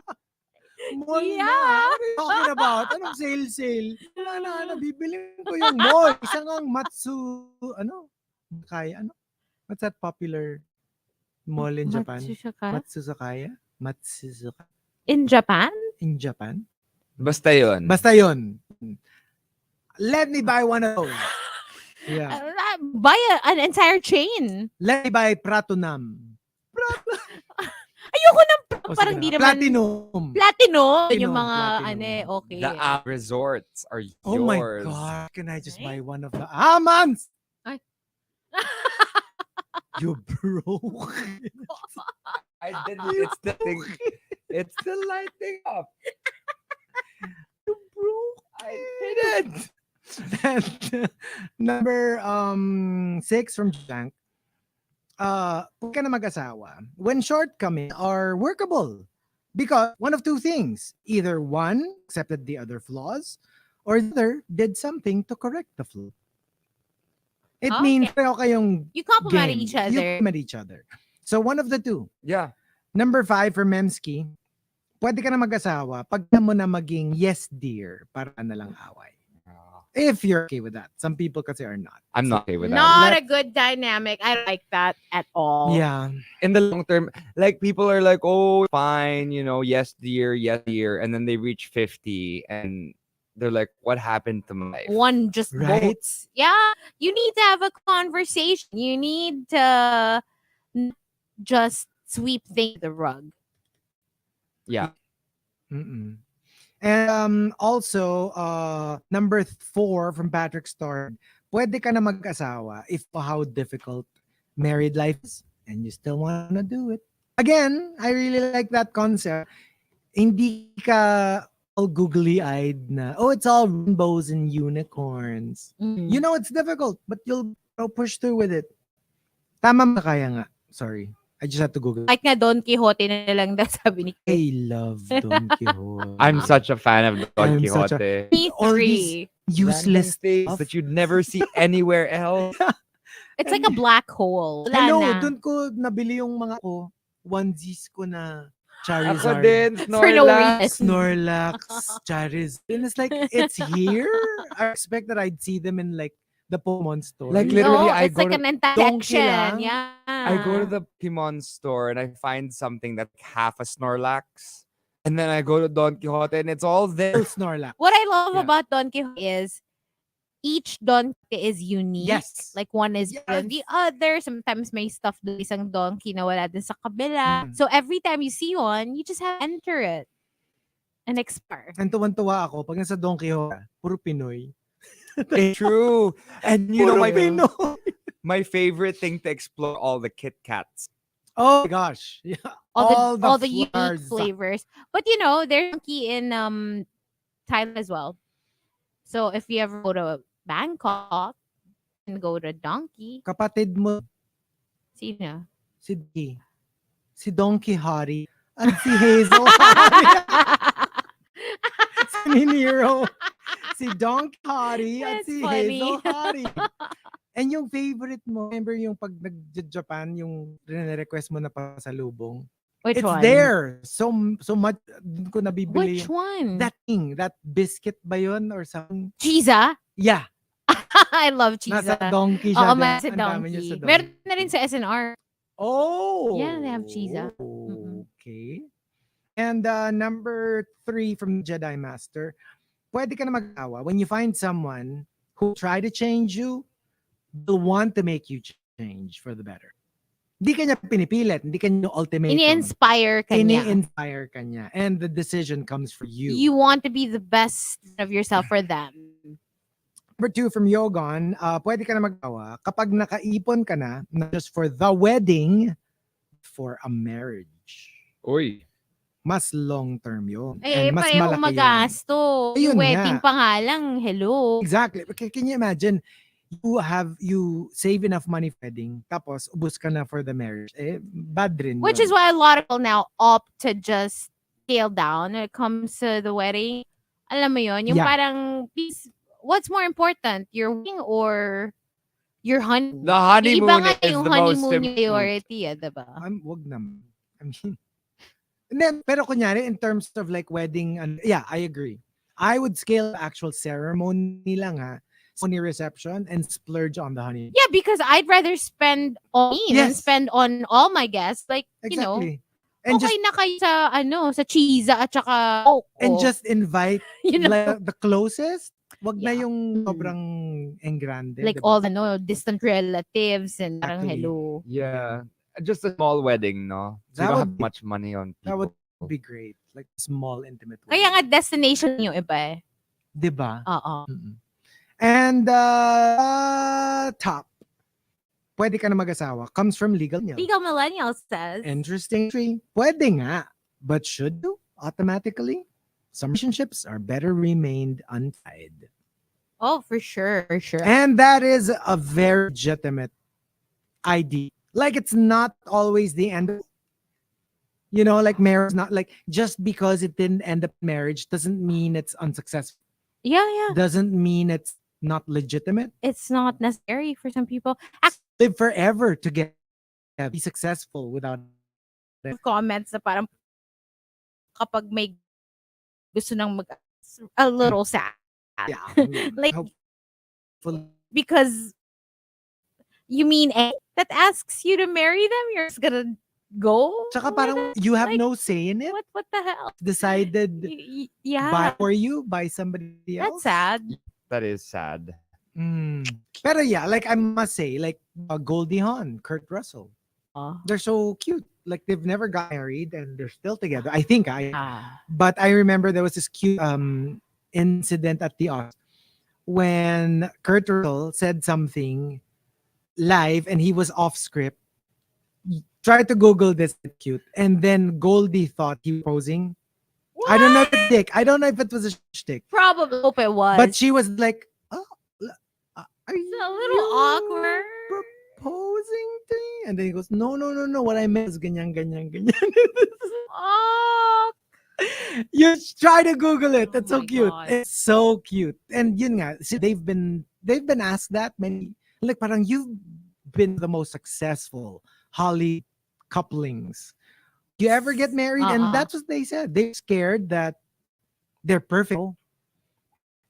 Mall na. Yeah. What are you talking about? Anong sale? Wala na. Bibili ko yung mall. Isang ang Kaya, what's that popular mall in Japan? Matsuzakaya? In Japan? In Japan? Basta yun. Basta yun. Let me buy one of those. Yeah. Buy an entire chain. Let me buy Pratunam. Ayoko ng parang sige di na. naman. Platinum. Yung mga Platinum. okay. The resorts are yours. Oh my God. Can I just buy one of the almonds? Ay. You broke. I didn't. It's the thing. It's the lighting up. You broke. I didn't. And number 6 from Jank. Huwag ka na mag-asawa when shortcomings are workable. Because one of two things. Either one accepted the other flaws or the other did something to correct the flaw. It means pareho kayong You complement game. each other. You complement each other. So one of the two. Yeah. Number 5 for Memski. Pwede ka na mag-asawa pag mo na maging yes dear para na lang away. If you're okay with that. Some people kasi are not. I'm not okay with that. Not a good dynamic. I don't like that at all. Yeah. In the long term, like people are like, oh, fine, yes, dear, and then they reach 50 and they're like, what happened to my life? One just Right? bolts. Yeah. You need to have a conversation. You need to not just sweep things the rug. Yeah. Mm-mm. And also, number 4 from Patrick Starr, pwede ka na mag-asawa if how difficult married life is and you still want to do it. Again, I really like that concept. Hindi ka all googly-eyed na, oh, it's all rainbows and unicorns. You know it's difficult, but you'll push through with it. Tama ba kaya nga? Sorry. I just have to Google. Like nga Don Quixote na lang daw sabi ni I love Don Quixote. I'm such a fan of Don I'm such Quixote. Me all three. these useless things stuff. that you'd never see anywhere else. It's like a black hole. Wala Hello, na. doon ko nabili yung mga onesies ko na Ako Charizard, din, For no Snorlax. reason. Snorlax, Charizard. And it's like, it's here? I expect that I'd see them in like the Pokemon store. Like, literally, no, I it's go like to- an Donkey section. lang. Yeah. I go to the Pokemon store and I find something that's half a Snorlax. And then I go to Don Quixote and it's all there. Snorlax. What I love Yeah. about Don Quixote is each donkey is unique. Yes. Like one is better than the Yes. other. Sometimes may stuff doon isang donkey na wala din sa kabila. Mm. So every time you see one, you just have to enter it and explore. And tuwan-tuwa ako pag nasa Don Quixote, puro Pinoy. True. And you know Puro my Pinoy. my favorite thing to explore all the Kit Kats. Oh my gosh. Yeah. All the unique flowers. flavors. But you know, there's donkey in Thailand as well. So if you ever go to Bangkok and go to Donkey, Kapatid mo, sino? si Donkey. Si Don Quixote. At si Hazel Hari. Si Miniro. Si Don Quixote at That's si funny. Hazel Hari. And yung favorite mo, remember yung pag nag-Japan, yung request mo na pasalubong? Which It's one? there. So much dun ko nabibili. Which one? That thing, that biscuit ba yun or something? Chiza? Yeah. I love Nasa Chiza. donkey siya. Oo, mas sa Ang dami niya donkey. sa Meron na rin sa SNR. Oh. Yeah, they have Chiza. Mm-mm. Okay. And number 3 from Jedi Master, pwede ka na mag-awa when you find someone who try to change you, will want to make you change for the better. Hindi ka niya pinipilit, hindi ka niya ultimatum. Ini-inspire ka niya. Ini-inspire ka niya. And the decision comes for you. You want to be the best of yourself for them. Number 2 from Yogon, pwede ka na mag-awa kapag nakaipon ka na, not just for the wedding, for a marriage. Oy. Mas long-term yun. Eh, And mas pareho malaki yun. magasto. Ayun Yung wedding nga. pa nga lang, hello. Exactly. Can you imagine, you save enough money for wedding, tapos ubus ka na for the marriage. Eh, bad rin Which yun. is why a lot of people now opt to just scale down when it comes to the wedding. Alam mo yun? Yung Yeah. parang, what's more important? Your wedding or your honeymoon? The honeymoon Yung iba nga is yung the most honeymoon yung important. priority, diba? Wag naman. I mean, then, pero kunyari, in terms of like wedding, yeah, I agree. I would scale the actual ceremony lang ceremony reception and splurge on the honeymoon. Yeah, because I'd rather spend on me than Yes. spend on all my guests. Like, you know, Exactly. And okay just na kayo sa chiza at saka Coke. and just invite You know? like, the closest. Wag na Yeah. yung sobrang engrande. Like diba? all the distant relatives and parang Exactly. hello. Yeah. Just a small wedding, no? So That you don't would have be- much money on That people. would be great. Like small, intimate Kaya nga wedding. destination yung iba eh. Diba? Oo. Mm-mm. And top. Pwede ka na mag-asawa. Comes from Legal News. Legal Millennial says, Interesting tree. Pwede nga. But should you automatically? Some relationships are better remained untied. oh, for sure, for sure. And that is a very legitimate idea. Like it's not always the end of, like marriage, not like just because it didn't end up in marriage doesn't mean it's unsuccessful. Yeah. Doesn't mean it's not legitimate. It's not necessary for some people. Live forever together. Be successful without Comments na parang kapag may gusto nang a little sad. Like, hopefully. because you mean that asks you to marry them, you're just gonna go? Tsaka with parang it? you have Like, no say in it. What the hell? Decided Yeah. by somebody else. That's sad. That is sad. Pero yeah, like I must say, like Goldie Hawn, Kurt Russell, they're so cute. Like they've never got married and they're still together. I think but I remember there was this cute incident at the Oscars when Kurt Russell said something live and he was off script. Try to Google this, it's cute. And then Goldie thought he was posing. I don't know if it's dick. I don't know if it was a shtick. Probably hope it was. But she was like, are it's a little awkward. Proposing to me? And then he goes, no. What I meant is ganyan. Oh, You try to Google it. That's Oh so my cute. God. It's so cute. And yun nga, they've been asked that many. Like parang you've been the most successful Holly couplings. You ever get married? And that's what they said. They're scared that they're perfect.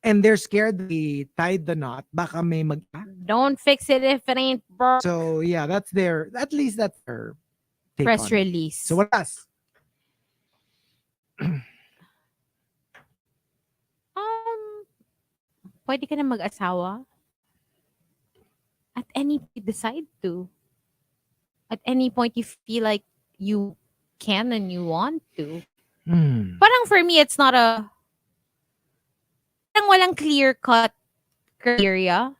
And they're scared they tied the knot. Baka may don't fix it if it ain't broke. So yeah, at least that's their take Press on it. release. So what else? pwede ka na mag-asawa at any point you decide to. At any point you feel like you can and you want to. Hmm. Parang for me, it's not a, parang walang clear-cut criteria.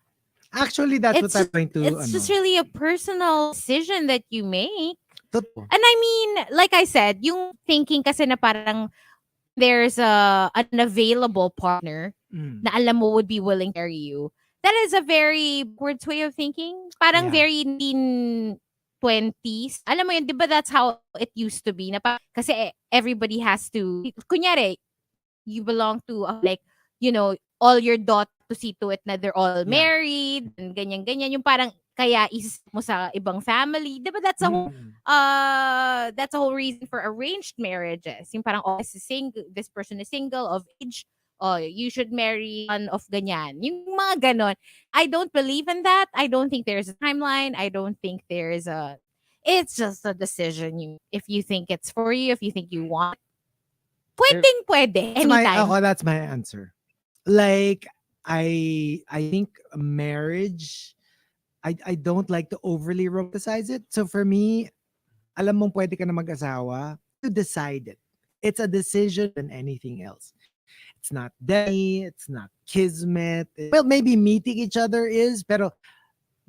Actually, that's what I'm going to, It's just really a personal decision that you make. totoo. And I mean, like I said, yung thinking kasi na parang there's an available partner Mm. na alam mo would be willing to marry you. That is a very backwards way of thinking. Parang Yeah. very 1920s. Alam mo yun, di ba that's how it used to be? Na kasi everybody has to, kunyari, you belong to, like, you know, all your daughters to see to it na they're all married, and ganyan-ganyan. Yung parang, kaya isip mo sa ibang family. Di ba that's a whole, that's a whole reason for arranged marriages. Yung parang, oh, this person is single, of age, oh, you should marry one of ganyan. Yung mga ganon. I don't believe in that. I don't think there's a timeline. I don't think there's a, it's just a decision. If you think it's for you, if you think you want, pwede. Anytime. That's my answer. Like, I think marriage, I don't like to overly romanticize it. So for me, alam mong pwede ka na mag-asawa, you decide it. It's a decision than anything else. It's not destiny, it's not kismet. Well, maybe meeting each other is, pero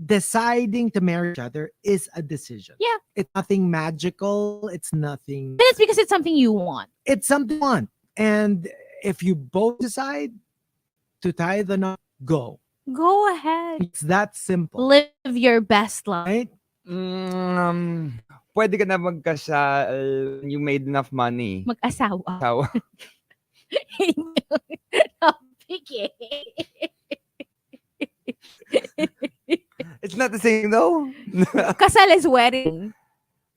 deciding to marry each other is a decision. Yeah. It's nothing magical. It's nothing. And it's because it's something you want. It's something you want. And if you both decide to tie the knot, go. Go ahead. It's that simple. Live your best life. Right? Pwede ka na magkasal when you made enough money. Mag-asawa. Asawa. Topic eh. It's not the same though. Kasal is wedding.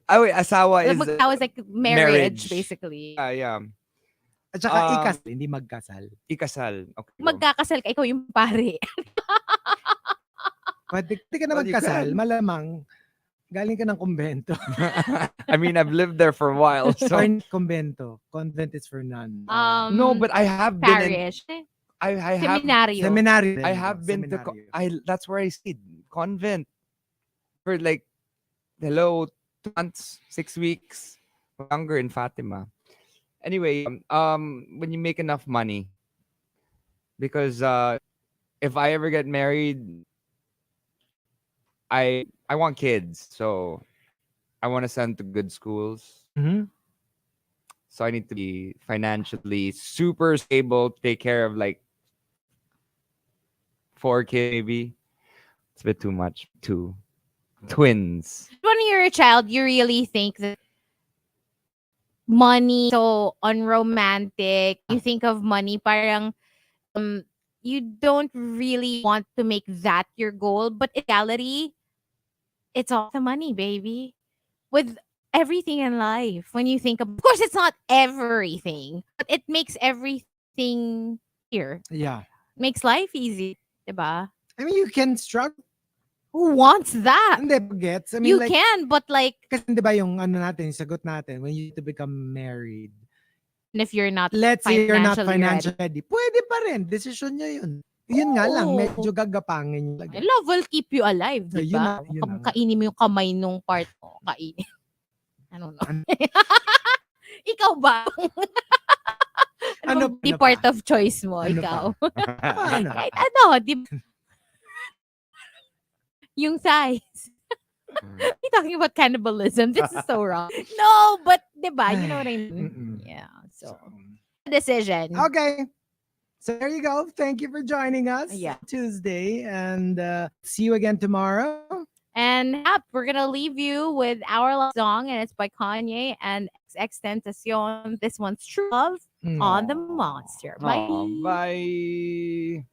Oh wait, asawa is Mag-asawa is like marriage, basically. yeah. At saka ikasal, hindi magkasal. Ikasal. Okay. Magkakasal ka, ikaw yung pare. Pwede ka na Well, you magkasal, can. malamang galing ka ng kumbento. I mean, I've lived there for a while, so Or kumbento. Convent is for none. no, but I have been in, Parish. I have Seminaryo. Seminary. I have been to that's where I stayed, convent for like 2 months, 6 weeks, longer in Fatima. Anyway, when you make enough money, because if I ever get married, I want kids, so I want to send to good schools. Mhm. So I need to be financially super stable, take care of like 4 kids maybe. It's a bit too much. 2 twins. When you're a child, you really think that money so unromantic. You think of money parang you don't really want to make that your goal, but in reality, it's all the money, baby. With everything in life, when you think of course it's not everything, but it makes everything here. Yeah. Makes life easy, diba? I mean, you can struggle. Who wants that? Hindi, gets. I mean, You like, can, but like, kasi di ba yung ano natin, yung sagot natin, when you to become married, if you're not let's say you're not financially financially ready, pwede pa rin. Desisyon nyo yun. Yun nga lang, Oo. medyo gagapangin yung lagi. love will keep you alive, So, diba? yun na. Kainin mo yung kamay nung part mo. Kainin. I don't know. Ano? Ikaw ba? Ano Di pa? part of choice mo, Ano ikaw. Paano? Kahit ano, di yung size. You're talking about cannibalism. This is so wrong. No, but diba? You know what I mean? Mm-mm. Yeah. So, decision. Okay. So there you go. Thank you for joining us Yeah. Tuesday. And see you again tomorrow. And we're gonna leave you with our last song, and it's by Kanye and XXXTentacion. This one's True Love on the Monster. Bye. Aw, bye.